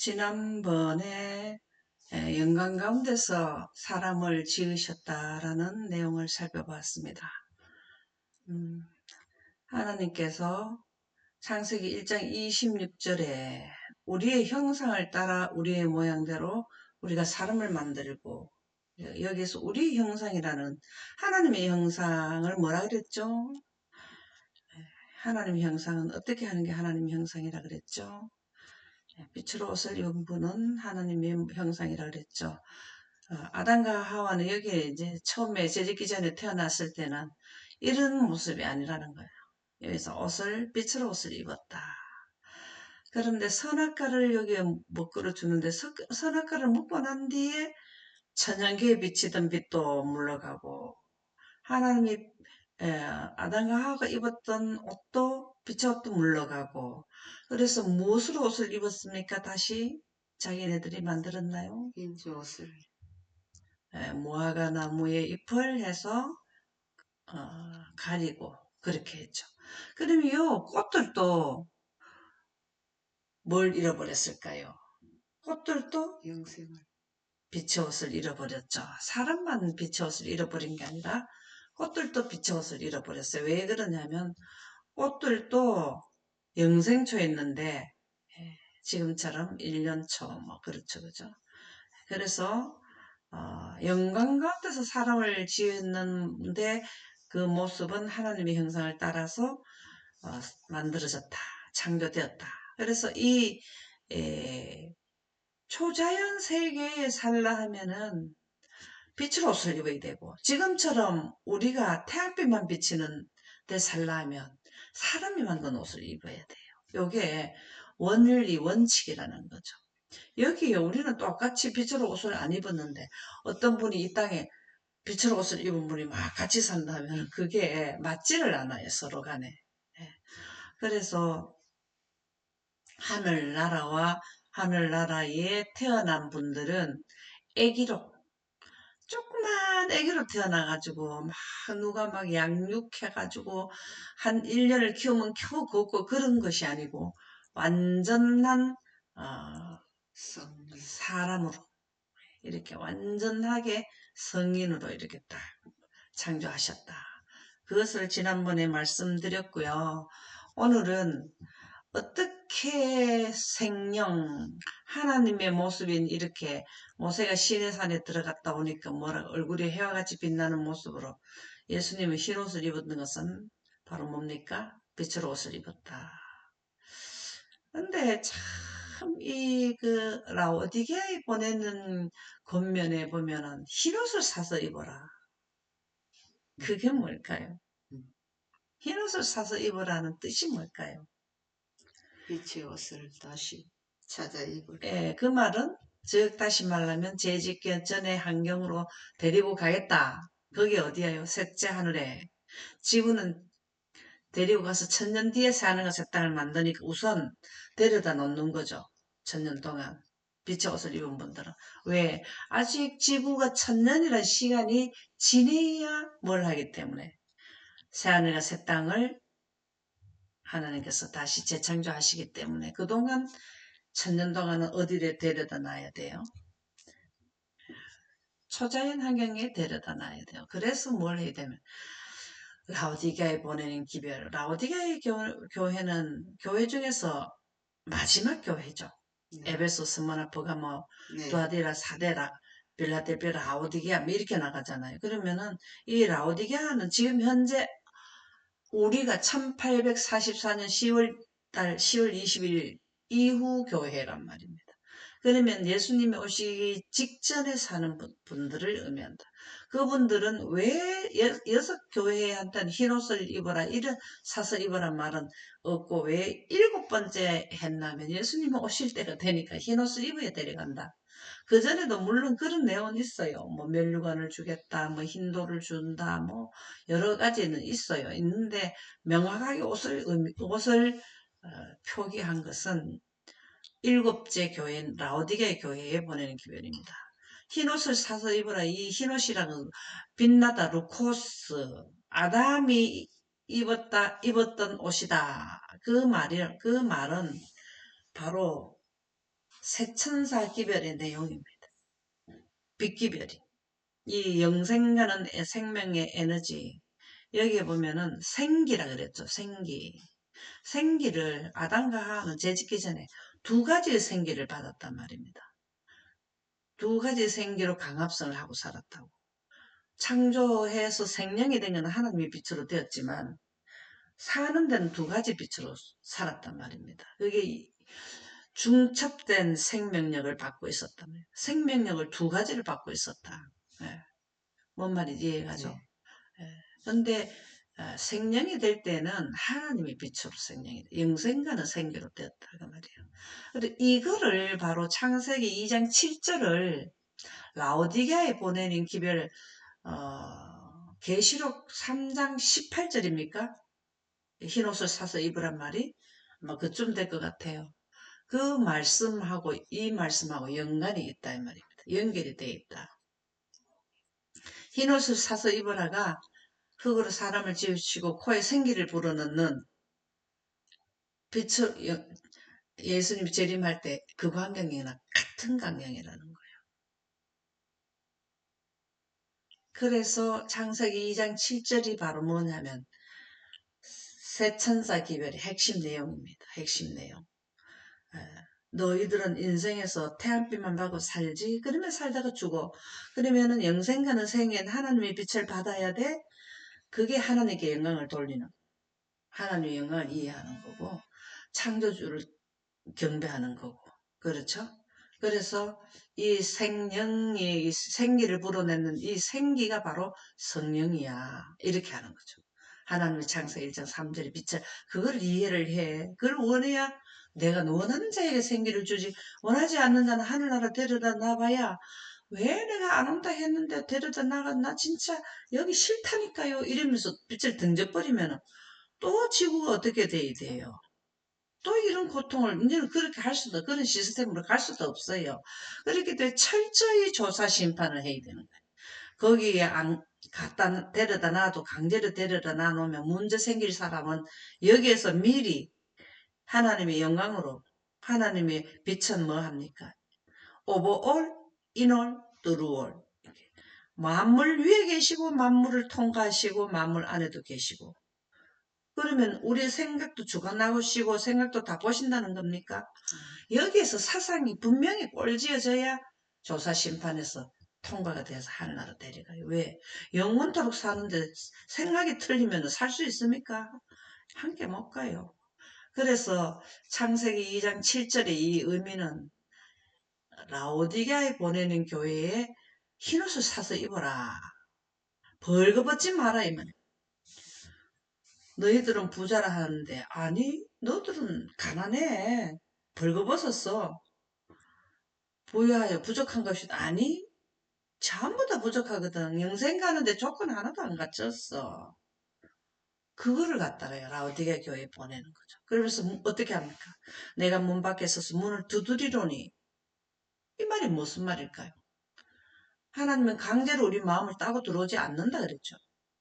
지난번에 영광 가운데서 사람을 지으셨다라는 내용을 살펴봤습니다. 하나님께서 창세기 1장 26절에 우리의 형상을 따라 우리의 모양대로 우리가 사람을 만들고, 여기서 우리의 형상이라는 하나님의 형상을 뭐라 그랬죠? 하나님의 형상은 어떻게 하는 게 하나님의 형상이라 그랬죠? 빛으로 옷을 입은 분은 하나님의 형상이라 그랬죠. 아담과 하와는 여기에 이제 처음에 죄짓기 전에 태어났을 때는 이런 모습이 아니라는 거예요. 여기서 빛으로 옷을 입었다. 그런데 선악과를 여기에 먹거로 주는데 선악과를 먹고 난 뒤에 천연기에 비치던 빛도 물러가고, 하나님이 아담과 하와가 입었던 옷도 빛의 옷도 물러가고, 그래서 무엇으로 옷을 입었습니까? 다시 자기네들이 만들었나요? 흰 옷을. 무화과 나무에 잎을 해서 가리고 그렇게 했죠. 그러면 이 꽃들도 뭘 잃어버렸을까요? 꽃들도 영생을. 빛의 옷을 잃어버렸죠. 사람만 빛의 옷을 잃어버린 게 아니라 꽃들도 빛의 옷을 잃어버렸어요. 왜 그러냐면 꽃들도 영생초였는데 지금처럼 1년초 뭐 그렇죠, 그죠? 그래서 영광 가운데서 사람을 지었는데 그 모습은 하나님의 형상을 따라서 만들어졌다, 창조되었다. 그래서 이 초자연 세계에 살라 하면은 빛을 옷을 입어야 되고, 지금처럼 우리가 태양빛만 비치는 데 살라 하면 사람이 만든 옷을 입어야 돼요. 요게 원리, 원칙이라는 거죠. 여기에 우리는 똑같이 빛으로 옷을 안 입었는데 어떤 분이 이 땅에 빛으로 옷을 입은 분이 막 같이 산다면 그게 맞지를 않아요, 서로 간에. 예. 그래서 하늘나라와 하늘나라에 태어난 분들은 애기로, 조그만 애기로 태어나가지고 막 누가 막 양육해가지고 한 1년을 키우면 겨우 걷고 그런 것이 아니고 완전한 사람으로, 이렇게 완전하게 성인으로 이렇게 딱 창조하셨다. 그것을 지난번에 말씀드렸고요. 오늘은 어떻게 하나님의 모습인 이렇게 모세가 시내산에 들어갔다 오니까 얼굴이 해와 같이 빛나는 모습으로 예수님의 흰 옷을 입었던 것은 바로 뭡니까? 빛으로 옷을 입었다. 근데 참 라오디게아에 보내는 권면에 보면은 흰 옷을 사서 입어라. 그게 뭘까요? 흰 옷을 사서 입으라는 뜻이 뭘까요? 빛의 옷을 다시 찾아 입으라. 그 말은 즉 다시 말하면 재짓기 전의 환경으로 데리고 가겠다. 거기 어디야요? 셋째 하늘에. 지구는 데리고 가서 1000년 뒤에 사는 새 땅을 만드니까 우선 데려다 놓는 거죠. 1000년 동안. 빛의 옷을 입은 분들은. 왜? 아직 지구가 1000년이라는 시간이 지내야 뭘 하기 때문에. 새하늘과 새 땅을 하나님께서 다시 재창조하시기 때문에 그동안 1000년 동안은 어디에 데려다 놔야 돼요? 초자연 환경에 데려다 놔야 돼요. 그래서 뭘 해야 되면 라오디게아에 보내는 기별. 라오디게아의 교회는 교회 중에서 마지막 교회죠. 네. 에베소, 스무나, 버가모, 네. 두아디라, 사데라, 빌라델피아, 라오디게아 뭐 이렇게 나가잖아요. 그러면은 이 라오디게아는 지금 현재 우리가 1844년 10월 20일 이후 교회란 말입니다. 그러면 예수님이 오시기 직전에 사는 분들을 의미한다. 그분들은 왜 여섯 교회한테는 흰옷을 입어라, 이런 사서 입어란 말은 없고 왜 7번째 했냐면 예수님이 오실 때가 되니까 흰옷을 입어야 데려간다. 그전에도 물론 그런 내용은 있어요. 뭐 면류관을 주겠다, 뭐 흰돌을 준다, 뭐 여러 가지는 있어요. 있는데 명확하게 옷을 표기한 것은 7째 교회인 라오디게아 교회에 보내는 기별입니다. 흰옷을 사서 입으라. 이 흰옷이라는 빛나다, 루코스, 아담이 입었던 옷이다. 그 말은 바로 세천사 기별의 내용입니다. 빛기별이. 이 영생하는 생명의 에너지. 여기에 보면은 생기라 그랬죠. 생기. 생기를 아담과 하와는 죄짓기 전에 두 가지의 생기를 받았단 말입니다. 두 가지 생기로 강합성을 하고 살았다고. 창조해서 생명이 된 건 하나님의 빛으로 되었지만 사는 데는 두 가지 빛으로 살았단 말입니다. 그게 중첩된 생명력을 받고 있었단 말이에요. 생명력을 두 가지를 받고 있었다. 예. 뭔 말인지 이해가죠? 네. 근데 생명이 될 때는 하나님의 빛으로 생명이 돼. 영생과는 생기로 되었다 그 말이에요. 근데 이거를 바로 창세기 2장 7절을 라오디게아에 보내는 기별 계시록 3장 18절입니까? 흰옷을 사서 입으란 말이 아마 그쯤 될 것 같아요. 그 말씀하고 이 말씀하고 연관이 있다 이 말입니다. 연결이 되어 있다. 흰옷을 사서 입으라가 흙으로 사람을 지으시고 코에 생기를 불어넣는 빛을 예수님이 재림할 때 그 광경이나 같은 광경이라는 거예요. 그래서 창세기 2장 7절이 바로 뭐냐면 새천사 기별의 핵심 내용입니다. 핵심 내용. 너희들은 인생에서 태양빛만 받고 살지? 그러면 살다가 죽어. 그러면은 영생가는 생엔 하나님의 빛을 받아야 돼? 그게 하나님께 영광을 돌리는, 하나님의 영광을 이해하는 거고, 창조주를 경배하는 거고. 그렇죠? 그래서 이 생명이, 이 생기를 불어내는 이 생기가 바로 성령이야. 이렇게 하는 거죠. 하나님의 창세기 1장 3절의 빛을, 그걸 이해를 해. 그걸 원해야 내가 원하는 자에게 생기를 주지. 원하지 않는 자는 하늘나라 데려다 놔봐야 왜 내가 안 온다 했는데 데려다 나가 나 진짜 여기 싫다니까요. 이러면서 빛을 던져버리면 또 지구가 어떻게 돼요? 또 이런 고통을 이제는 그렇게 할 수도 그런 시스템으로 갈 수도 없어요. 그렇기 때문에 철저히 조사 심판을 해야 되는 거예요. 거기에 안 갖다 데려다 놔도 강제로 데려다 놔놓으면 문제 생길 사람은 여기에서 미리 하나님의 영광으로 하나님의 빛은 뭐 합니까? 오버올, 인올, 드루올. 만물 위에 계시고 만물을 통과하시고 만물 안에도 계시고 그러면 우리 생각도 주관하시고 생각도 다 보신다는 겁니까? 여기에서 사상이 분명히 꼴지어져야 조사 심판에서 통과가 돼서 하늘나라 데려가요. 왜? 영원토록 사는데 생각이 틀리면 살 수 있습니까? 함께 못 가요. 그래서 창세기 2장 7절의 이 의미는 라오디게아에 보내는 교회에 흰옷을 사서 입어라. 벌거벗지 마라 이 말이에요. 너희들은 부자라 하는데 아니 너들은 가난해. 벌거벗었어. 부유하여 부족한 것이 아니 전부 다 부족하거든. 영생 가는데 조건 하나도 안 갖췄어. 그거를 갖다가 라오디게 교회에 보내는 거죠. 그러면서 어떻게 합니까? 내가 문 밖에 서서 문을 두드리노니 이 말이 무슨 말일까요? 하나님은 강제로 우리 마음을 따고 들어오지 않는다 그랬죠.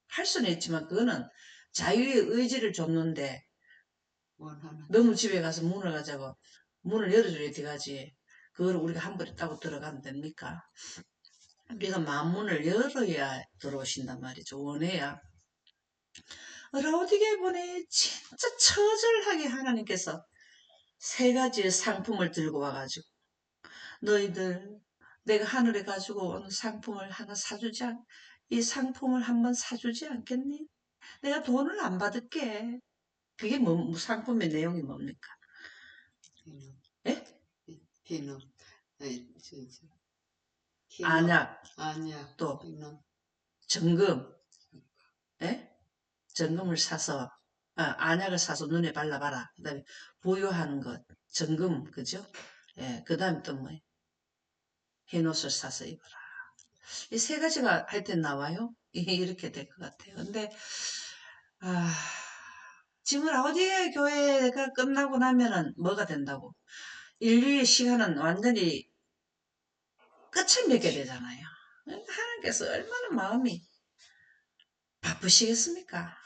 할 수는 있지만 그거는 자유의 의지를 줬는데 너무 집에 가서 문을 가자고 문을 열어줘야 돼가지. 그걸 우리가 한 번에 따고 들어가면 됩니까? 우리가 마음문을 열어야 들어오신단 말이죠. 원해야. 라오디게 보내 진짜 처절하게 하나님께서 세 가지의 상품을 들고 와가지고 너희들 내가 하늘에 가지고 온 상품을 하나 사주지 이 상품을 한번 사주지 않겠니? 내가 돈을 안 받을게. 그게 뭐 상품의 내용이 뭡니까? 예? 비누, 안약, 안약, 또 비누, 정금, 예? 정금을 사서 안약을 사서 눈에 발라봐라. 그다음에 부유하는 것, 정금, 그죠? 예, 그다음에 또 뭐? 흰옷을 사서 입어라. 이 세 가지가 하여튼 나와요. 이렇게 될 것 같아요. 근데 아, 지금 라오디게 교회가 끝나고 나면은 뭐가 된다고? 인류의 시간은 완전히 끝을 맺게 되잖아요. 하나님께서 얼마나 마음이 바쁘시겠습니까?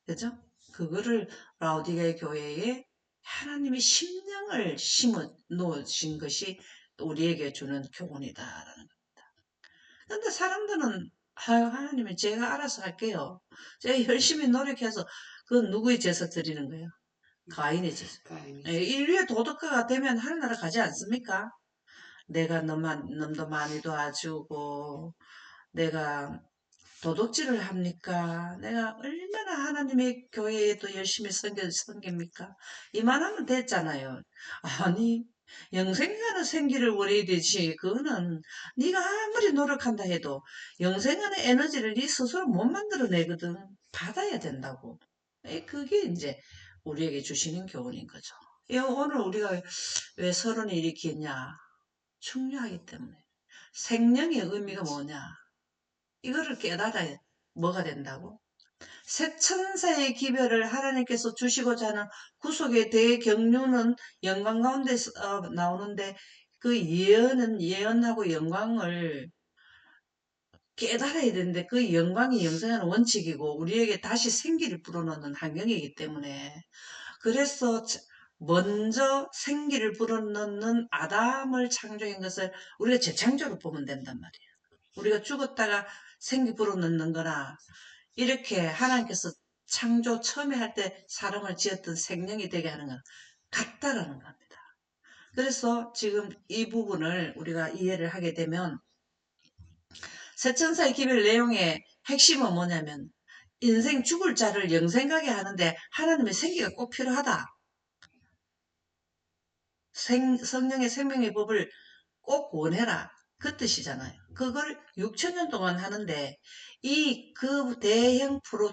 그죠? 그거를 라오디게 교회에 하나님이 심령을 심어 놓으신 것이 우리에게 주는 교훈이다라는 겁니다. 근데 사람들은 아유 하나님이 제가 알아서 할게요. 제가 열심히 노력해서 그건 누구의 제사 드리는 거예요? 가인의 제사. 가인이 예, 인류의 도덕화가 되면 하늘나라 가지 않습니까? 내가 너도 많이 도와주고 내가 도둑질을 합니까? 내가 얼마나 하나님의 교회에도 열심히 섬깁니까? 이만하면 됐잖아요. 아니, 영생하는 생기를 원해야 되지. 그거는 네가 아무리 노력한다 해도 영생하는 에너지를 네 스스로 못 만들어내거든. 받아야 된다고. 그게 이제 우리에게 주시는 교훈인 거죠. 오늘 우리가 왜 서론이 이렇게 했냐? 중요하기 때문에. 생명의 의미가 뭐냐? 이거를 깨달아야 뭐가 된다고? 새 천사의 기별을 하나님께서 주시고자 하는 구속의 대경륜은 영광 가운데 나오는데 그 예언은 예언하고 영광을 깨달아야 되는데 그 영광이 영생하는 원칙이고 우리에게 다시 생기를 불어넣는 환경이기 때문에 그래서 먼저 생기를 불어넣는 아담을 창조한 것을 우리가 재창조로 보면 된단 말이에요. 우리가 죽었다가 생기 불어넣는 거나 이렇게 하나님께서 창조 처음에 할 때 사람을 지었던 생명이 되게 하는 건 같다라는 겁니다. 그래서 지금 이 부분을 우리가 이해를 하게 되면 새천사의 기별 내용의 핵심은 뭐냐면 인생 죽을 자를 영생하게 하는데 하나님의 생기가 꼭 필요하다. 성령의 생명의 법을 꼭 원해라. 그 뜻이잖아요. 그걸 6천년 동안 하는데 그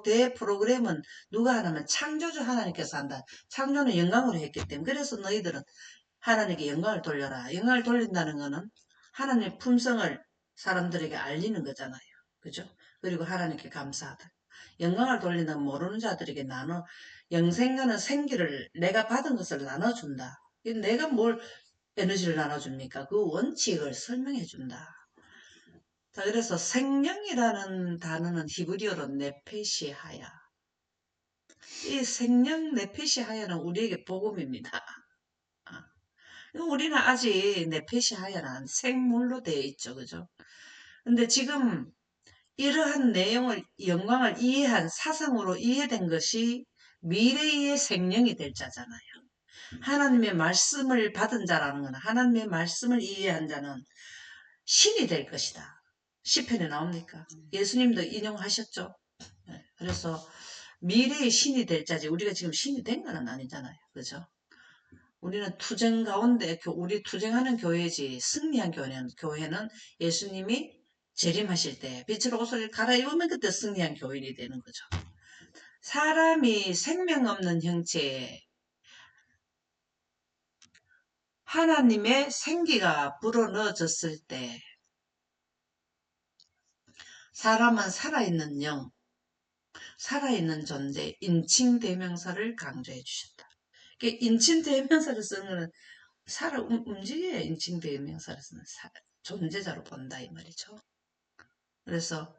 대프로그램은 누가 하냐면 창조주 하나님께서 한다. 창조는 영광으로 했기 때문에. 그래서 너희들은 하나님께 영광을 돌려라. 영광을 돌린다는 거는 하나님의 품성을 사람들에게 알리는 거잖아요. 그죠? 그리고 하나님께 감사하다. 영광을 돌린다는 모르는 자들에게 영생하는 생기를 내가 받은 것을 나눠준다. 내가 뭘 에너지를 나눠줍니까? 그 원칙을 설명해 준다. 자, 그래서 생명이라는 단어는 히브리어로 네페시하야. 이 생명 네페시하야는 우리에게 복음입니다. 우리는 아직 네페시하야는 생물로 되어 있죠. 그죠? 근데 지금 이러한 영광을 이해한 사상으로 이해된 것이 미래의 생명이 될 자잖아요. 하나님의 말씀을 받은 자라는 건 하나님의 말씀을 이해한 자는 신이 될 것이다. 시편에 나옵니까? 예수님도 인용하셨죠. 그래서 미래의 신이 될 자지 우리가 지금 신이 된 건 아니잖아요. 그죠? 우리는 투쟁 가운데 우리 투쟁하는 교회지 승리한 교회는 예수님이 재림하실 때 빛으로 옷을 갈아입으면 그때 승리한 교인이 되는 거죠. 사람이 생명 없는 형체에 하나님의 생기가 불어넣어졌을 때 사람은 살아있는 영, 살아있는 존재, 인칭대명사를 강조해 주셨다. 인칭대명사를 쓰는 거는 움직여야 인칭대명사를 쓰는 존재자로 본다 이 말이죠. 그래서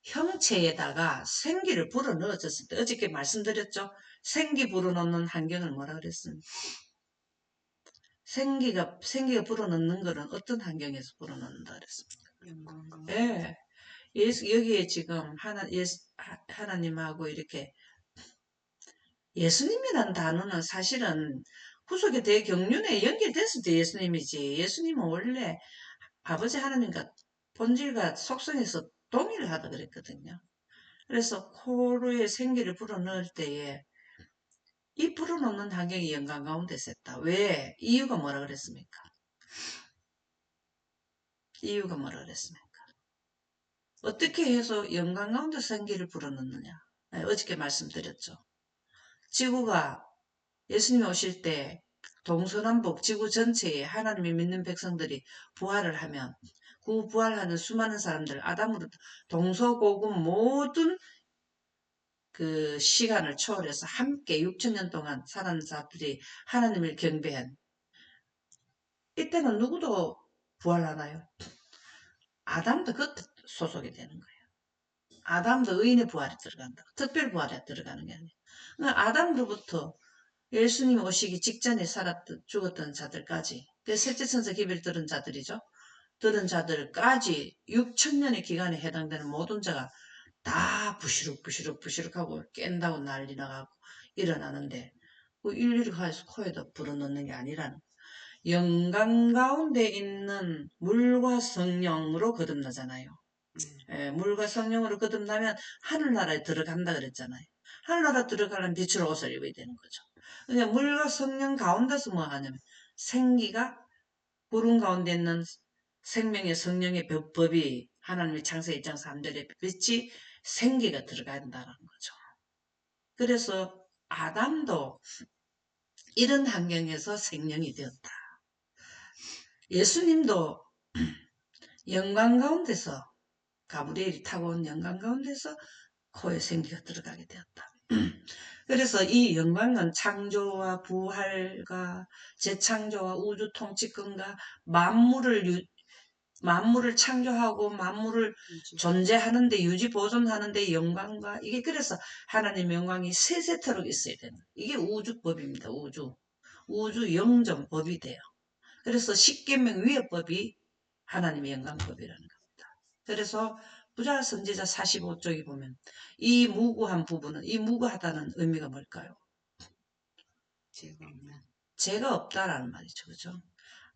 형체에다가 생기를 불어넣어줬을 때 어저께 말씀드렸죠. 생기 불어넣는 환경을 뭐라 그랬습니까? 생기가 불어넣는 거는 어떤 환경에서 불어넣는다 그랬습니까? 영광과 예. 여기에 지금 하나님하고 이렇게 예수님이란 단어는 사실은 구속의 대경륜에 연결됐을 때 예수님이지. 예수님은 원래 아버지 하나님과 본질과 속성에서 동일하다 그랬거든요. 그래서 코로에 생기를 불어넣을 때에 이 불어넣는 환경이 영광 가운데 있었다. 왜? 이유가 뭐라 그랬습니까? 이유가 뭐라 그랬습니까? 어떻게 해서 영광 가운데 생기를 불어넣느냐? 네, 어저께 말씀드렸죠. 지구가 예수님이 오실 때 동서남북 지구 전체에 하나님이 믿는 백성들이 부활을 하면 그 부활하는 수많은 사람들 아담으로 동서고금 모든 그 시간을 초월해서 함께 6천년 동안 살아난 자들이 하나님을 경배한 이때는 누구도 부활하나요? 아담도 그 소속이 되는 거예요. 아담도 의인의 부활에 들어간다. 특별 부활에 들어가는 게 아니에요. 그러니까 아담으로부터 예수님 오시기 직전에 죽었던 자들까지, 그 셋째 천사 기별 들은 자들이죠. 들은 자들까지 6천년의 기간에 해당되는 모든 자가 다 부시룩부시룩하고 깬다고 난리 나가고 일어나는데, 그 일일이 가서 코에다 불어넣는 게 아니라는, 영광 가운데 있는 물과 성령으로 거듭나잖아요. 예, 물과 성령으로 거듭나면 하늘나라에 들어간다 그랬잖아요. 하늘나라 들어가려면 빛으로 옷을 입어야 되는 거죠. 그러니까 물과 성령 가운데서 뭐 하냐면 생기가, 구름 가운데 있는 생명의 성령의 법이 하나님의 창세기 1장 3절에 빛이 생기가 들어가야 된다는 거죠. 그래서 아담도 이런 환경에서 생명이 되었다. 예수님도 영광 가운데서, 가브리엘이 타고 온 영광 가운데서 코에 생기가 들어가게 되었다. 그래서 이 영광은 창조와 부활과 재창조와 우주 통치권과 만물을 창조하고 만물을 존재하는데 유지 보존하는데 영광과, 이게 그래서 하나님의 영광이 세세토록 있어야 되는, 이게 우주법입니다. 우주 영정법이 돼요. 그래서 십계명 위의 법이 하나님의 영광법이라는 겁니다. 그래서 부자 선지자 45쪽에 보면 이 무고한 부분은, 이 무고하다는 의미가 뭘까요? 죄가 없다라는 말이죠. 그죠?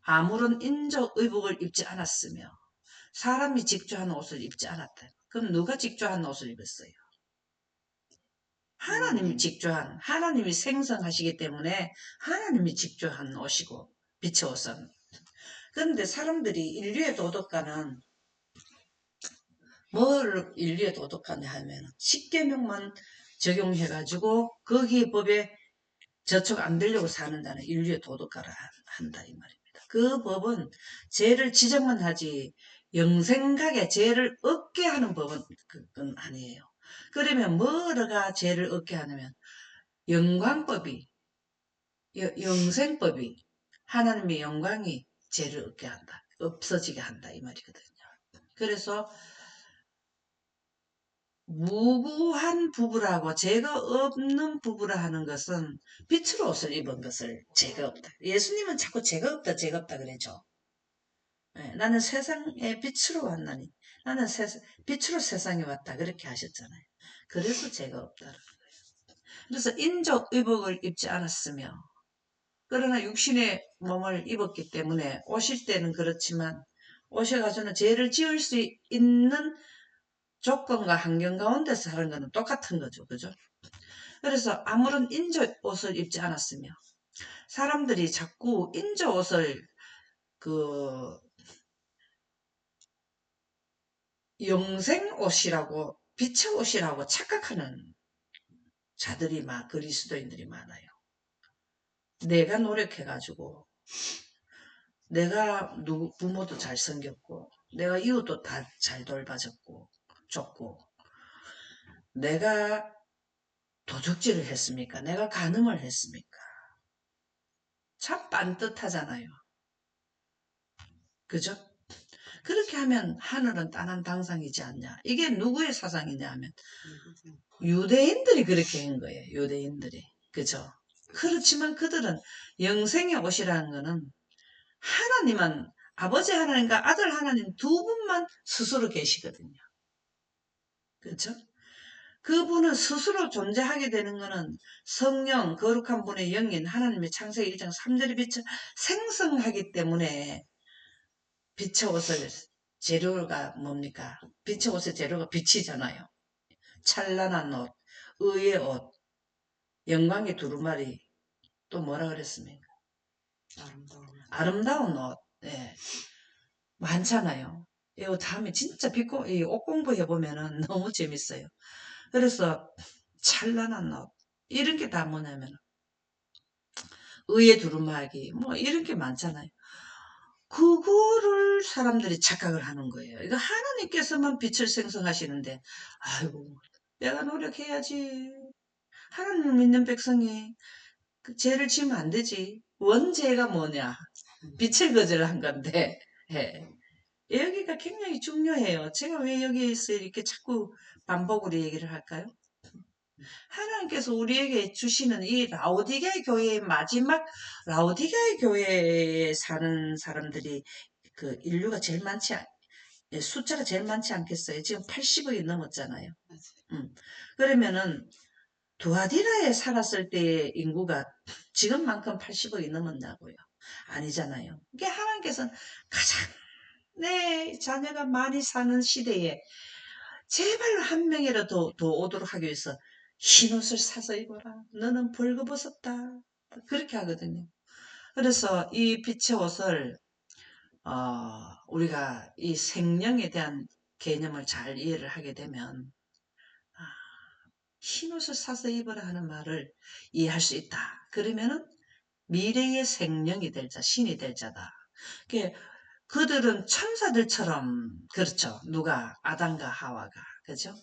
아무런 인적 의복을 입지 않았으며 사람이 직조한 옷을 입지 않았다. 그럼 누가 직조한 옷을 입었어요? 하나님이 직조한, 하나님이 생성하시기 때문에 하나님이 직조한 옷이고, 빛의 옷은. 그런데 사람들이, 인류의 도덕가는 뭘 인류의 도덕가냐 하면 십계명만 적용해가지고 거기에 법에 저촉 안 되려고 사는 자는 인류의 도덕가를 한다 이 말입니다. 그 법은 죄를 지적만 하지 영생각에 죄를 얻게 하는 법은 그건 아니에요. 그러면 뭐가 죄를 얻게 하냐면 영광법이, 영생법이, 하나님의 영광이 죄를 얻게 한다, 없어지게 한다 이 말이거든요. 그래서 무구한 부부라고, 죄가 없는 부부라 하는 것은 빛으로 옷을 입은 것을 죄가 없다. 예수님은 자꾸 죄가 없다 그러죠. 네, 나는 세상에 빛으로 왔나니, 나는 빛으로 세상에 왔다 그렇게 하셨잖아요. 그래서 죄가 없다는 거예요. 그래서 인적 의복을 입지 않았으며, 그러나 육신의 몸을 입었기 때문에 오실 때는 그렇지만 오셔가지고는 죄를 지을 수 있는 조건과 환경 가운데서 사는 거는 똑같은 거죠. 그죠? 그래서 아무런 인조 옷을 입지 않았으며, 사람들이 자꾸 인조 옷을 영생 옷이라고, 빛의 옷이라고 착각하는 자들이 그리스도인들이 많아요. 내가 노력해가지고, 내가 부모도 잘 섬겼고, 내가 이웃도 다 잘 돌봐줬고, 줬고, 내가 도적질을 했습니까? 내가 간음을 했습니까? 참 빤듯하잖아요. 그죠? 그렇게 하면 하늘은 땅한 당상이지 않냐. 이게 누구의 사상이냐 하면 유대인들이 그렇게 한 거예요. 유대인들이. 그죠? 그렇지만 그들은 영생의 옷이라는 거는 하나님은, 아버지 하나님과 아들 하나님 두 분만 스스로 계시거든요. 그렇죠? 그분은 스스로 존재하게 되는 것은 성령, 거룩한 분의 영인 하나님의 창세기 1장 3절의 빛을 생성하기 때문에, 빛의 옷을, 재료가 뭡니까? 빛의 옷의 재료가 빛이잖아요. 찬란한 옷, 의의 옷, 영광의 두루마리, 또 뭐라 그랬습니까? 아름다운 옷. 네. 많잖아요. 이거 다음에 진짜 옷 공부해보면 너무 재밌어요. 그래서 찬란한 옷, 이런 게 다 뭐냐면 의의 두루마기, 뭐 이런 게 많잖아요. 그거를 사람들이 착각을 하는 거예요. 이거 하나님께서만 빛을 생성하시는데, 아이고, 내가 노력해야지. 하나님을 믿는 백성이 그 죄를 지으면 안 되지. 원죄가 뭐냐? 빛을 거절한 건데, 예. 여기가 굉장히 중요해요. 제가 왜 여기에서 이렇게 자꾸 반복으로 얘기를 할까요? 하나님께서 우리에게 주시는 이 라오디게 교회의 마지막 라오디게 교회에 사는 사람들이 그 인류가 제일 많지 숫자가 제일 많지 않겠어요? 지금 80억이 넘었잖아요. 맞아요. 그러면은 두아디라에 살았을 때의 인구가 지금만큼 80억이 넘었냐고요? 아니잖아요. 이게 하나님께서는 가장 내 자녀가 많이 사는 시대에 제발 한 명이라도 더 오도록 하기 위해서 흰옷을 사서 입어라. 너는 벌거벗었다. 그렇게 하거든요. 그래서 이 빛의 옷을 우리가 이 생명에 대한 개념을 잘 이해를 하게 되면 아, 흰옷을 사서 입어라 하는 말을 이해할 수 있다. 그러면은 미래의 생명이 될 자, 신이 될 자다. 그들은 천사들처럼 그렇죠. 누가 아담과 하와가 그죠?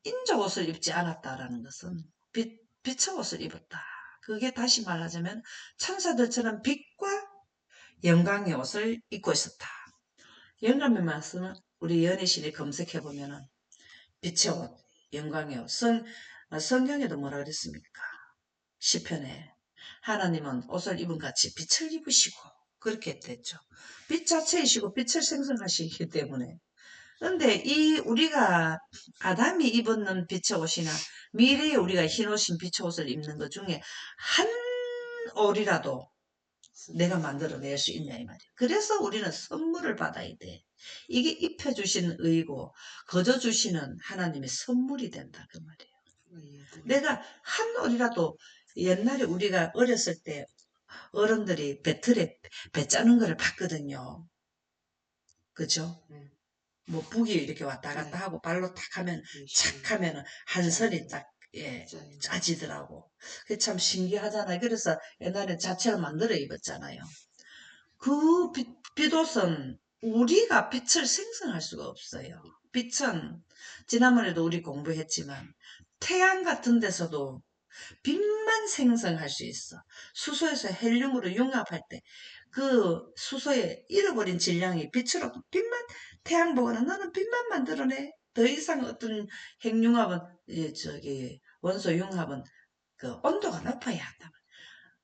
인조 옷을 입지 않았다라는 것은 빛의 옷을 입었다. 그게 다시 말하자면 천사들처럼 빛과 영광의 옷을 입고 있었다. 영감의 말씀은 우리 연희실에 검색해보면은 빛의 옷, 영광의 옷. 성경에도 뭐라 그랬습니까? 시편에 하나님은 옷을 입은 같이 빛을 입으시고 그렇게 됐죠. 빛 자체이시고 빛을 생성하시기 때문에. 그런데 이 우리가 아담이 입었는 빛의 옷이나 미래에 우리가 흰 옷인 빛의 옷을 입는 것 중에 한 올이라도 내가 만들어낼 수 있냐 이 말이야. 그래서 우리는 선물을 받아야 돼. 이게 입혀주신 의고 거저주시는 하나님의 선물이 된다 그 말이에요. 내가 한 올이라도 옛날에 우리가 어렸을 때 어른들이 배틀에 배 짜는 거를 봤거든요. 그죠? 뭐 북이 이렇게 왔다 갔다 하고 발로 탁 하면 착 하면 한 선이 딱 예, 짜지더라고. 그게 참 신기하잖아요. 그래서 옛날에 자체를 만들어 입었잖아요. 그 빛옷은 우리가 빛을 생성할 수가 없어요. 빛은 지난번에도 우리 공부했지만 태양 같은 데서도 빛만 생성할 수 있어. 수소에서 헬륨으로 융합할 때 그 수소의 잃어버린 질량이 빛으로 빛만 태양 보거나 너는 빛만 만들어내. 더 이상 어떤 핵융합은 저기 원소 융합은 그 온도가 높아야 한다.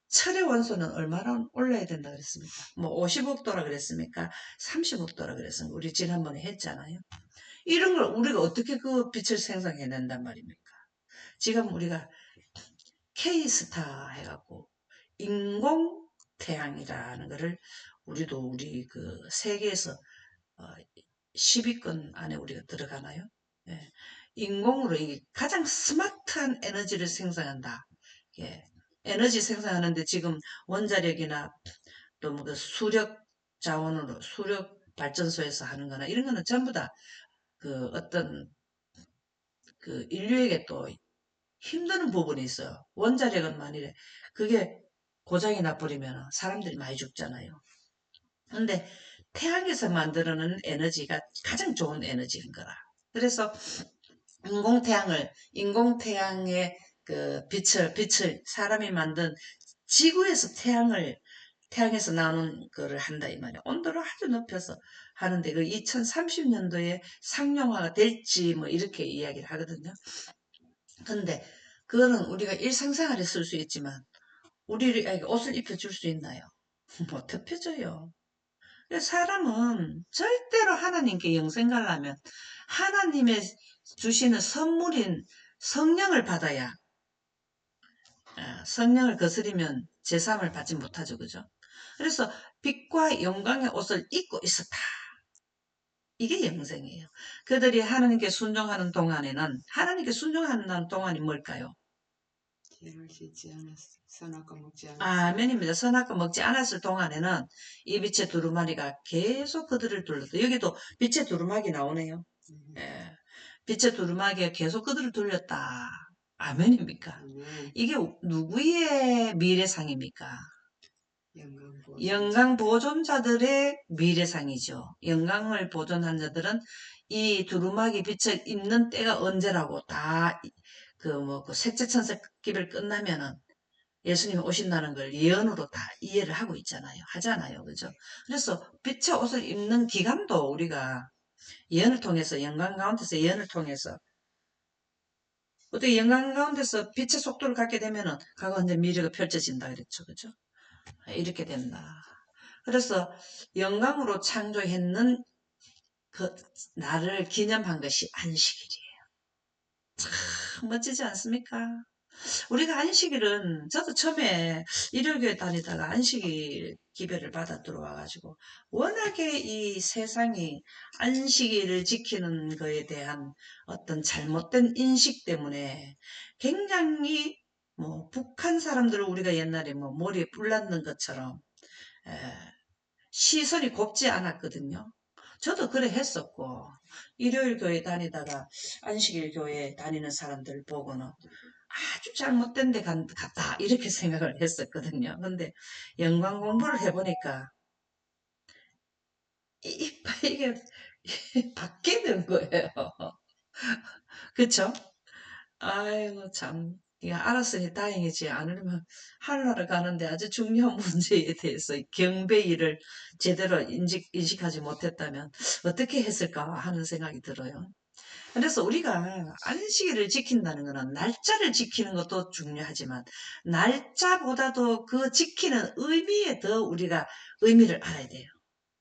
철의 원소는 얼마나 올라야 된다 그랬습니까? 뭐 50억도라 그랬습니까? 30억도라 그랬습니까? 우리 지난번에 했잖아요. 이런 걸 우리가 어떻게 그 빛을 생성해낸단 말입니까? 지금 우리가 K스타 해갖고 인공 태양이라는 거를 우리도 우리 그 세계에서 10위권 안에 우리가 들어가나요? 예. 인공으로 이 가장 스마트한 에너지를 생성한다. 예. 에너지 생성하는데 지금 원자력이나 또 뭐 그 수력 자원으로 수력 발전소에서 하는 거나 이런 거는 전부 다 그 어떤 그 인류에게 또 힘드는 부분이 있어요. 원자력은 만일에 그게 고장이 나버리면 사람들이 많이 죽잖아요. 근데 태양에서 만들어내는 에너지가 가장 좋은 에너지인 거라. 그래서 인공태양의 그 빛을 사람이 만든 지구에서 태양에서 나오는 거를 한다 이 말이야. 온도를 아주 높여서 하는데 그 2030년도에 상용화가 될지 뭐 이렇게 이야기를 하거든요. 근데 그거는 우리가 일상생활에 쓸 수 있지만 우리에게 옷을 입혀줄 수 있나요? 못 입혀줘요. 사람은 절대로 하나님께 영생 가려면 하나님의 주시는 선물인 성령을 받아야 성령을 거스리면 제사함을 받지 못하죠. 그죠? 그래서 빛과 영광의 옷을 입고 있었다. 이게 영생이에요. 그들이 하나님께 순종하는 동안에는 하나님께 순종하는 동안이 뭘까요? 죄를 짓지 않았어. 선악과 먹지 않았어. 아멘입니다. 선악과 먹지 않았을 동안에는 이 빛의 두루마리가 계속 그들을 둘렀다. 여기도 빛의 두루마기 나오네요. 예. 빛의 두루마기가 계속 그들을 둘렸다. 아멘입니까? 이게 누구의 미래상입니까? 영광 보존자들의 미래상이죠. 영광을 보존한 자들은 이 두루마기 빛을 입는 때가 언제라고 다 그 셋째 천사기를 끝나면은 예수님이 오신다는 걸 예언으로 다 이해를 하고 있잖아요. 하잖아요. 그죠? 그래서 빛의 옷을 입는 기간도 우리가 예언을 통해서 영광 가운데서 예언을 통해서 어떻게 영광 가운데서 빛의 속도를 갖게 되면은 가운데 미래가 펼쳐진다 그랬죠. 그죠? 이렇게 된다. 그래서 영광으로 창조했는 그 나를 기념한 것이 안식일이에요. 참 멋지지 않습니까? 우리가 안식일은 저도 처음에 일요일교회 다니다가 안식일 기별을 받아 들어와가지고 워낙에 이 세상이 안식일을 지키는 거에 대한 어떤 잘못된 인식 때문에 굉장히 뭐 북한 사람들을 우리가 옛날에 뭐 머리에 뿔 났는 것처럼 에, 시선이 곱지 않았거든요. 저도 그래 했었고 일요일 교회 다니다가 안식일 교회 다니는 사람들 보고는 아주 잘못된 데 갔다 이렇게 생각을 했었거든요. 근데 영광 공부를 해보니까 이게 받게 된 거예요. 그쵸? 아이고 참 이거 알았으니 다행이지 않으면 하늘나라 가는데 아주 중요한 문제에 대해서 경배일을 제대로 인식하지 못했다면 어떻게 했을까 하는 생각이 들어요. 그래서 우리가 안식일을 지킨다는 것은 날짜를 지키는 것도 중요하지만 날짜보다도 그 지키는 의미에 더 우리가 의미를 알아야 돼요.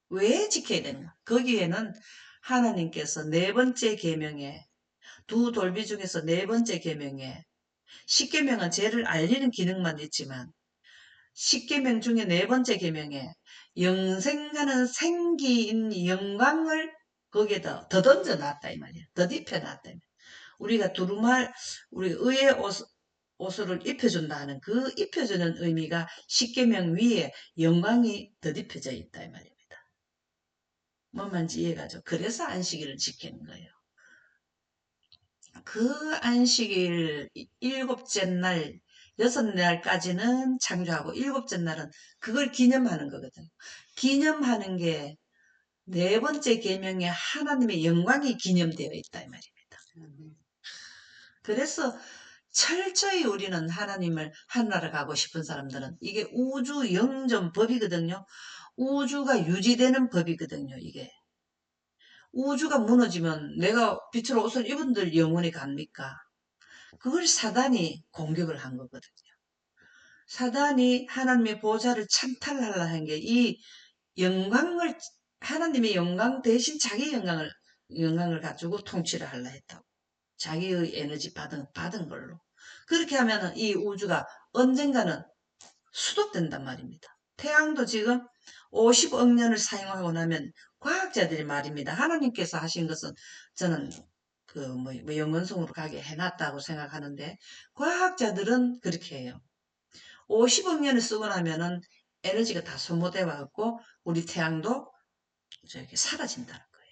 왜 지켜야 되는가? 거기에는 하나님께서 네 번째 계명에 두 돌비 중에서 네 번째 계명에 십계명은 죄를 알리는 기능만 있지만 십계명 중에 네 번째 계명에 영생하는 생기인 영광을 거기에다 더 던져 놨다 이 말이야. 더 입혀 놨다 이 말이야. 우리가 두루말 우리 의의 옷을 입혀준다 하는 그 입혀주는 의미가 십계명 위에 영광이 덧입혀져 있다 이 말입니다. 뭔 말인지 이해가죠? 그래서 안식일을 지키는 거예요. 그 안식일 일곱째 날, 여섯 날까지는 창조하고 일곱째 날은 그걸 기념하는 거거든요. 기념하는 게 네 번째 계명에 하나님의 영광이 기념되어 있다 이 말입니다. 아멘. 그래서 철저히 우리는 하나님을 하늘나라 가고 싶은 사람들은 이게 우주 영존 법이거든요. 우주가 유지되는 법이거든요. 이게 우주가 무너지면 내가 빛으로 옷을 입은들 영원히 갑니까? 그걸 사단이 공격을 한 거거든요. 사단이 하나님의 보좌를 찬탈하려 한 게 이 영광을 하나님의 영광 대신 자기 영광을 가지고 통치를 하려 했다고. 자기의 에너지 받은 걸로. 그렇게 하면은 이 우주가 언젠가는 수독된단 말입니다. 태양도 지금 50억 년을 사용하고 나면 과학자들이 말입니다. 하나님께서 하신 것은 저는 뭐 영원성으로 가게 해놨다고 생각하는데 과학자들은 그렇게 해요. 50억 년을 쓰고 나면은 에너지가 다 소모돼 갖고 우리 태양도 저렇게 사라진다는 거예요.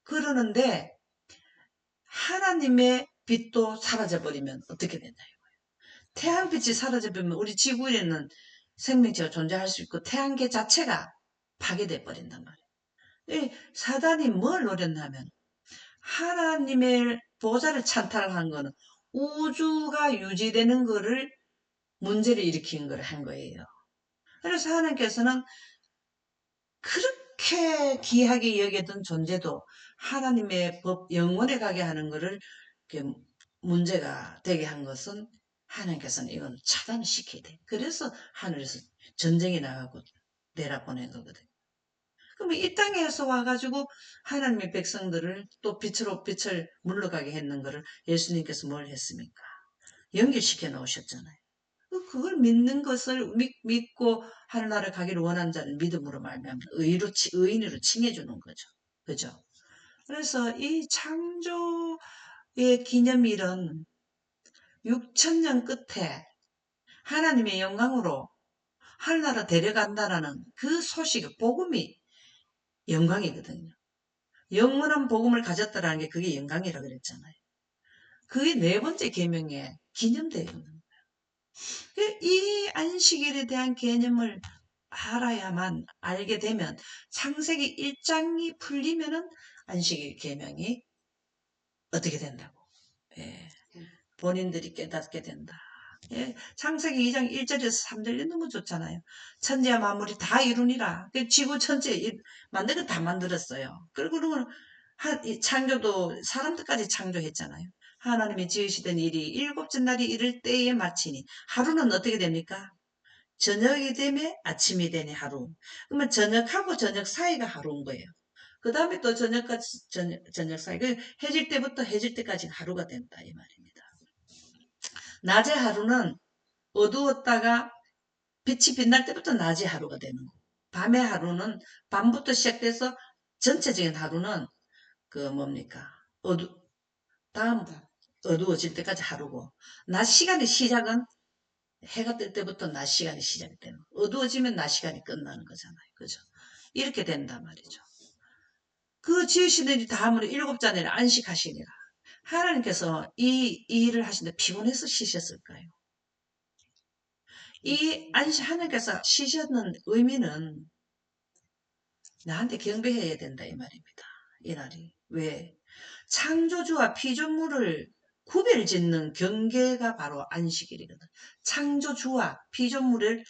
그러는데 하나님의 빛도 사라져버리면 어떻게 되나요? 태양빛이 사라져버리면 우리 지구에는 생명체가 존재할 수 있고 태양계 자체가 파괴돼 버린단 말이에요. 사단이 뭘 노렸냐면 하나님의 보좌를 찬탈한 거는 우주가 유지되는 거를 문제를 일으킨 걸 한 거예요. 그래서 하나님께서는 그렇게 귀하게 여기던 존재도 하나님의 법 영원에 가게 하는 것을 문제가 되게 한 것은 하나님께서는 이건 차단을 시켜야 돼. 그래서 하늘에서 전쟁이 나가고 내려보낸 거거든. 그러면 이 땅에서 와가지고 하나님의 백성들을 또 빛을 물러가게 했는 것을 예수님께서 뭘 했습니까? 연결시켜 놓으셨잖아요. 그걸 믿는 것을 믿고 하늘나라 가기를 원하는 자는 믿음으로 말미암아 의인으로 칭해주는 거죠. 그죠? 그래서 이 창조의 기념일은 6천년 끝에 하나님의 영광으로 하늘나라 데려간다라는 그 소식, 복음이 영광이거든요. 영원한 복음을 가졌다라는 게 그게 영광이라 그랬잖아요. 그게 네 번째 계명에 기념되어 있는 거예요. 이 안식일에 대한 개념을 알아야만 알게 되면 창세기 1장이 풀리면은 안식일 계명이 어떻게 된다고. 예, 본인들이 깨닫게 된다. 예, 창세기 2장 1절에서 3절이 너무 좋잖아요. 천지와 만물이 다 이루니라. 지구 천지에 만든 거 다 만들었어요. 그리고 창조도 사람들까지 창조했잖아요. 하나님이 지으시던 일이 일곱째 날이 이를 때에 마치니 하루는 어떻게 됩니까? 저녁이 되면 아침이 되네 하루. 그러면 저녁하고 저녁 사이가 하루인 거예요. 그 다음에 또 저녁까지 저녁 사이 그 해질 때부터 해질 때까지 하루가 된다 이 말입니다. 낮에 하루는 어두웠다가 빛이 빛날 때부터 낮이 하루가 되는 거고 밤의 하루는 밤부터 시작돼서 전체적인 하루는 그 뭡니까 다음 어두워질 때까지 하루고 낮 시간의 시작은 해가 뜰 때부터 낮 시간이 시작이 되는 거예요. 어두워지면 낮 시간이 끝나는 거잖아요. 그죠? 이렇게 된단 말이죠. 그 지으시는 일 다음으로 일곱째 날에 안식하시니라. 하나님께서 이 일을 하시는데 피곤해서 쉬셨을까요? 이 하나님께서 쉬셨는 의미는 나한테 경배해야 된다 이 말입니다. 이 날이. 왜? 창조주와 피조물을 구별 짓는 경계가 바로 안식일이거든. 창조주와 피조물을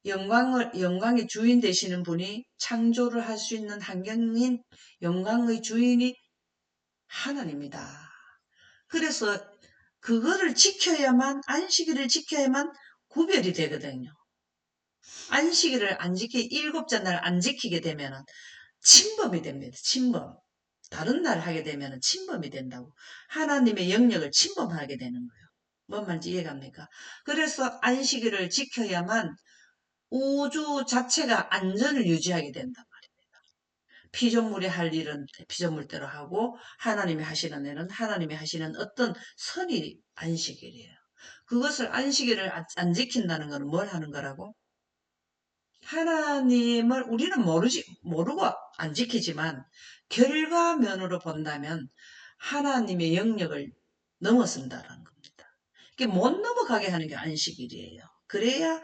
영광의 주인 되시는 분이 창조를 할 수 있는 환경인 영광의 주인이 하나님이다. 그래서 그거를 지켜야만, 안식일을 지켜야만 구별이 되거든요. 안식일을 안 일곱째 날 안 지키게 되면은 침범이 됩니다. 침범. 다른 날 하게 되면은 침범이 된다고. 하나님의 영역을 침범하게 되는 거예요. 뭔 말인지 이해갑니까? 그래서 안식일을 지켜야만 우주 자체가 안전을 유지하게 된단 말입니다. 피조물이 할 일은 피조물대로 하고 하나님이 하시는 일은 하나님이 하시는 어떤 선이 안식일이에요. 그것을 안식일을 안 지킨다는 것은 뭘 하는 거라고? 하나님을 우리는 모르고 안 지키지만 결과면으로 본다면 하나님의 영역을 넘어선다라는 겁니다. 이게 못 넘어가게 하는 게 안식일이에요. 그래야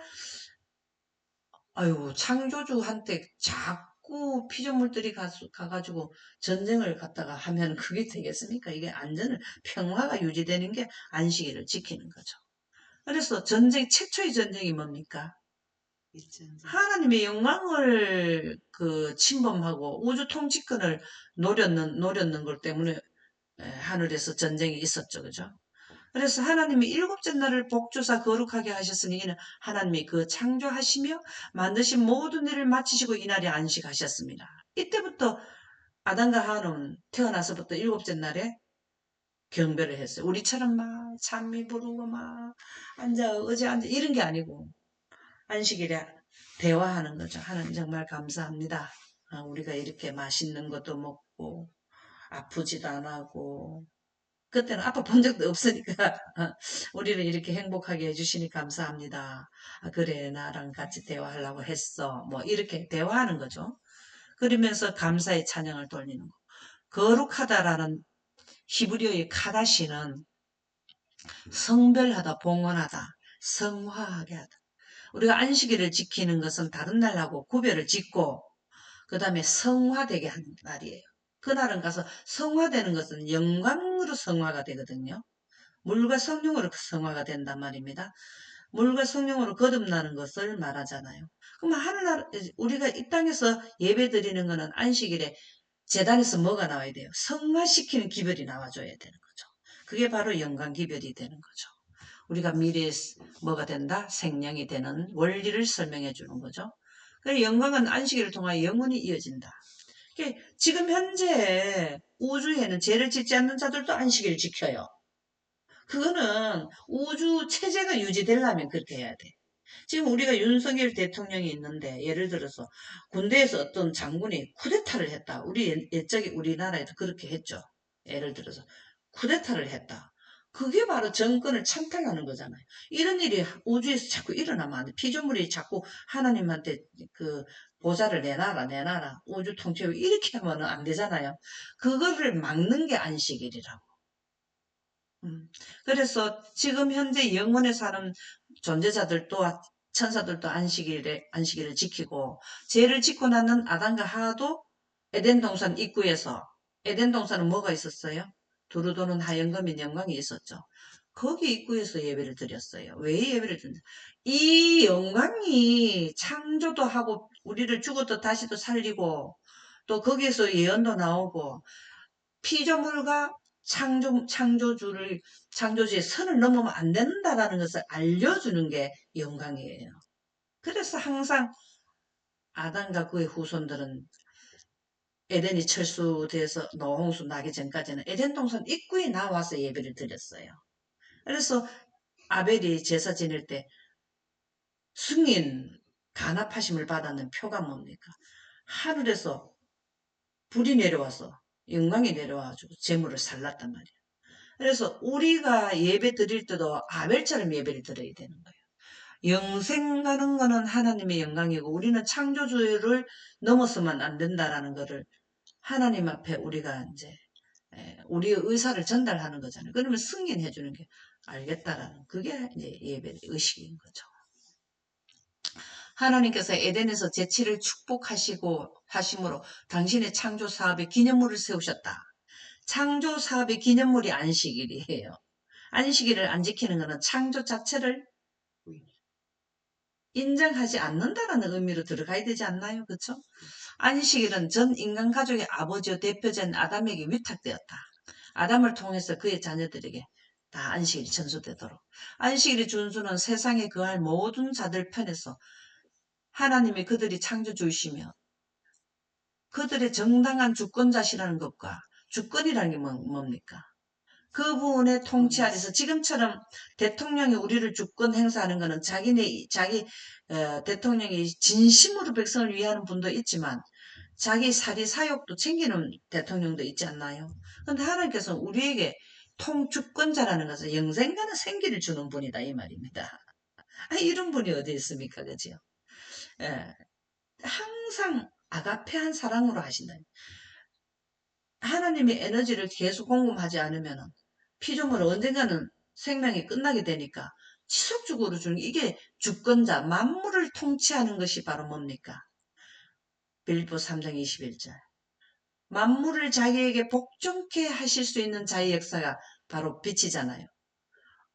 아유 창조주한테 자꾸 피조물들이 가가지고 전쟁을 갖다가 하면 그게 되겠습니까? 이게 안전을 평화가 유지되는 게 안식일을 지키는 거죠. 그래서 최초의 전쟁이 뭡니까? 하나님의 영광을 침범하고 우주 통치권을 노렸는 것 때문에 하늘에서 전쟁이 있었죠. 그죠? 그래서 하나님이 일곱째 날을 복주사 거룩하게 하셨으니 이는 하나님이 그 창조하시며 만드신 모든 일을 마치시고 이날에 안식하셨습니다. 이때부터 아담과 하와는 태어나서부터 일곱째 날에 경배를 했어요. 우리처럼 막 찬미 부르고 막 어제 앉아 이런 게 아니고 안식일에 대화하는 거죠. 하나님 정말 감사합니다. 우리가 이렇게 맛있는 것도 먹고 아프지도 안 하고 그때는 아파 본 적도 없으니까 우리를 이렇게 행복하게 해주시니 감사합니다. 그래 나랑 같이 대화하려고 했어. 뭐 이렇게 대화하는 거죠. 그러면서 감사의 찬양을 돌리는 거. 거룩하다라는 히브리어의 카다시는 성별하다, 봉헌하다, 성화하게 하다. 우리가 안식일을 지키는 것은 다른 날하고 구별을 짓고 그 다음에 성화되게 하는 날이에요. 그날은 가서 성화되는 것은 영광으로 성화가 되거든요. 물과 성령으로 성화가 된단 말입니다. 물과 성령으로 거듭나는 것을 말하잖아요. 그럼 하늘날 우리가 이 땅에서 예배 드리는 것은 안식일에 제단에서 뭐가 나와야 돼요? 성화시키는 기별이 나와줘야 되는 거죠. 그게 바로 영광 기별이 되는 거죠. 우리가 미래에 뭐가 된다? 생명이 되는 원리를 설명해 주는 거죠. 그 영광은 안식일을 통하여 영원히 이어진다. 지금 현재 우주에는 죄를 짓지 않는 자들도 안식일을 지켜요. 그거는 우주 체제가 유지되려면 그렇게 해야 돼. 지금 우리가 윤석열 대통령이 있는데 예를 들어서 군대에서 어떤 장군이 쿠데타를 했다. 우리 옛적에 우리나라에도 그렇게 했죠. 예를 들어서 쿠데타를 했다. 그게 바로 정권을 찬탈하는 거잖아요. 이런 일이 우주에서 자꾸 일어나면 안 돼. 피조물이 자꾸 하나님한테 보좌를 내놔라. 우주 통치를 이렇게 하면 안 되잖아요. 그거를 막는 게 안식일이라고. 그래서 지금 현재 영원에 사는 존재자들도 천사들도 안식일을 지키고 죄를 짓고 나는 아담과 하와도 에덴 동산 입구에서 에덴 동산은 뭐가 있었어요? 두루도는 하얀검인 영광이 있었죠. 거기 입구에서 예배를 드렸어요. 왜 예배를 드렸어요? 이 영광이 창조도 하고 우리를 죽어도 다시도 살리고 또 거기에서 예언도 나오고 피조물과 창조주의 선을 넘으면 안 된다라는 것을 알려주는 게 영광이에요. 그래서 항상 아담과 그의 후손들은 에덴이 철수돼서 노홍수 나기 전까지는 에덴 동산 입구에 나와서 예배를 드렸어요. 그래서 아벨이 제사 지낼 때 승인 간합하심을 받았는 표가 뭡니까? 하늘에서 불이 내려와서 영광이 내려와가지고 재물을 살랐단 말이에요. 그래서 우리가 예배 드릴 때도 아벨처럼 예배를 드려야 되는 거예요. 영생 가는 거는 하나님의 영광이고 우리는 창조주를 넘어서면 안 된다라는 거를 하나님 앞에 우리가 이제 우리의 의사를 전달하는 거잖아요. 그러면 승인해 주는 게 알겠다라는 그게 이제 예배 의식인 거죠. 하나님께서 에덴에서 제치를 축복하시고 하심으로 당신의 창조 사업의 기념물을 세우셨다. 창조 사업의 기념물이 안식일이에요. 안식일을 안 지키는 것은 창조 자체를 인정하지 않는다라는 의미로 들어가야 되지 않나요? 그렇죠? 안식일은 전 인간 가족의 아버지요 대표자인 아담에게 위탁되었다. 아담을 통해서 그의 자녀들에게 다 안식일이 전수되도록. 안식일의 준수는 세상에 거할 모든 자들 편에서 하나님이 그들이 창조주이시며 그들의 정당한 주권자시라는 것과 주권이라는 게 뭡니까? 그분의 통치 아래서 지금처럼 대통령이 우리를 주권 행사하는 것은 자기 대통령이 진심으로 백성을 위하는 분도 있지만 자기 사리 사욕도 챙기는 대통령도 있지 않나요? 그런데 하나님께서는 우리에게 통주권자라는 것은 영생가는 생기를 주는 분이다 이 말입니다. 이런 분이 어디 있습니까? 그죠? 예, 항상 아가페한 사랑으로 하신다. 하나님의 에너지를 계속 공급하지 않으면 피조물은 언젠가는 생명이 끝나게 되니까 지속적으로 주는 이게 주권자, 만물을 통치하는 것이 바로 뭡니까? 빌립보 3장 21절. 만물을 자기에게 복종케 하실 수 있는 자의 역사가 바로 빛이잖아요.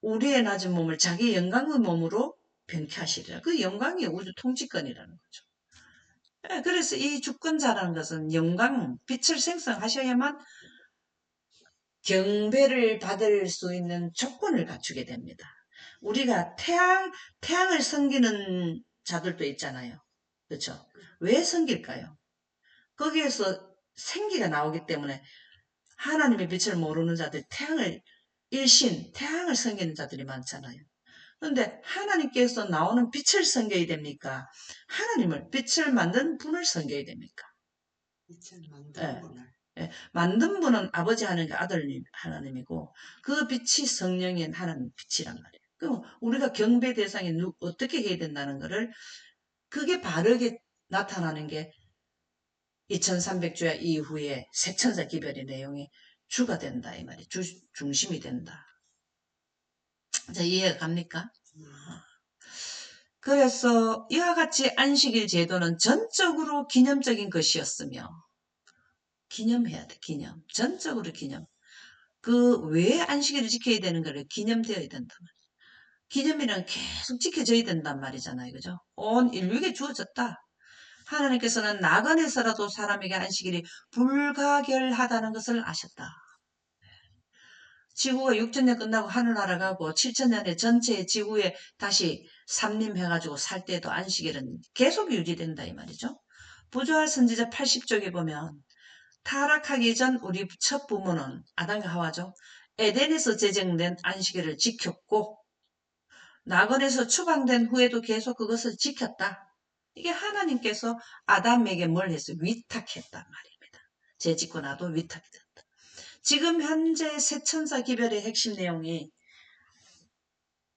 우리의 낮은 몸을 자기 영광의 몸으로 변케하시리라. 그 영광이 우주 통치권이라는 거죠. 그래서 이 주권자라는 것은 영광, 빛을 생성하셔야만 경배를 받을 수 있는 조건을 갖추게 됩니다. 우리가 태양을 섬기는 자들도 있잖아요. 그렇죠? 왜 섬길까요? 거기에서 생기가 나오기 때문에 하나님의 빛을 모르는 자들, 태양을 섬기는 자들이 많잖아요. 그런데 하나님께서 나오는 빛을 섬겨야 됩니까? 빛을 만든 분을 섬겨야 됩니까? 빛을 만든 예. 분을. 예, 만든 분은 아버지 하나님, 아들 하나님이고 그 빛이 성령인 하나님 빛이란 말이에요. 그럼 우리가 경배 대상이 어떻게 해야 된다는 것을 그게 바르게 나타나는 게 2300주야 이후에 세천사 기별의 내용이 주가 된다 이 말이에요. 중심이 된다. 자, 이해가 갑니까? 그래서 이와 같이 안식일 제도는 전적으로 기념적인 것이었으며 기념해야 돼. 기념. 전적으로 기념. 그 왜 안식일을 지켜야 되는 거를 기념되어야 된단 말이에요. 기념이란 계속 지켜져야 된단 말이잖아요. 그죠? 온 인류에게 주어졌다. 하나님께서는 나그네서라도 사람에게 안식일이 불가결하다는 것을 아셨다. 지구가 6천년 끝나고 하늘 날아가고 7천년에 전체 지구에 다시 삼림해가지고 살 때도 안식일은 계속 유지된다 이 말이죠. 부조할 선지자 80쪽에 보면 타락하기 전 우리 첫 부모는 아담과 하와죠. 에덴에서 제정된 안식일을 지켰고 낙원에서 추방된 후에도 계속 그것을 지켰다. 이게 하나님께서 아담에게 뭘 했어요? 위탁했단 말입니다. 죄 짓고 나도 위탁이 된다. 지금 현재 세천사 기별의 핵심 내용이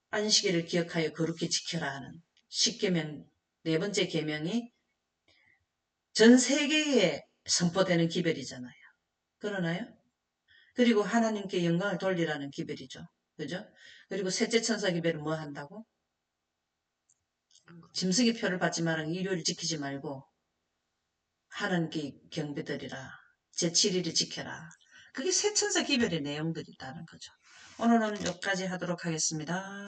안식일을 기억하여 거룩히 지켜라 하는 10계명 네 번째 계명이 전 세계에 선포되는 기별이잖아요. 그러나요? 그리고 하나님께 영광을 돌리라는 기별이죠. 그죠? 그리고 셋째 천사 기별은 뭐 한다고? 짐승의 표를 받지 말고 일요일 지키지 말고 하나님께 경배드리라. 제7일을 지켜라. 그게 세 천사 기별의 내용들이 있다는 거죠. 오늘은 여기까지 하도록 하겠습니다.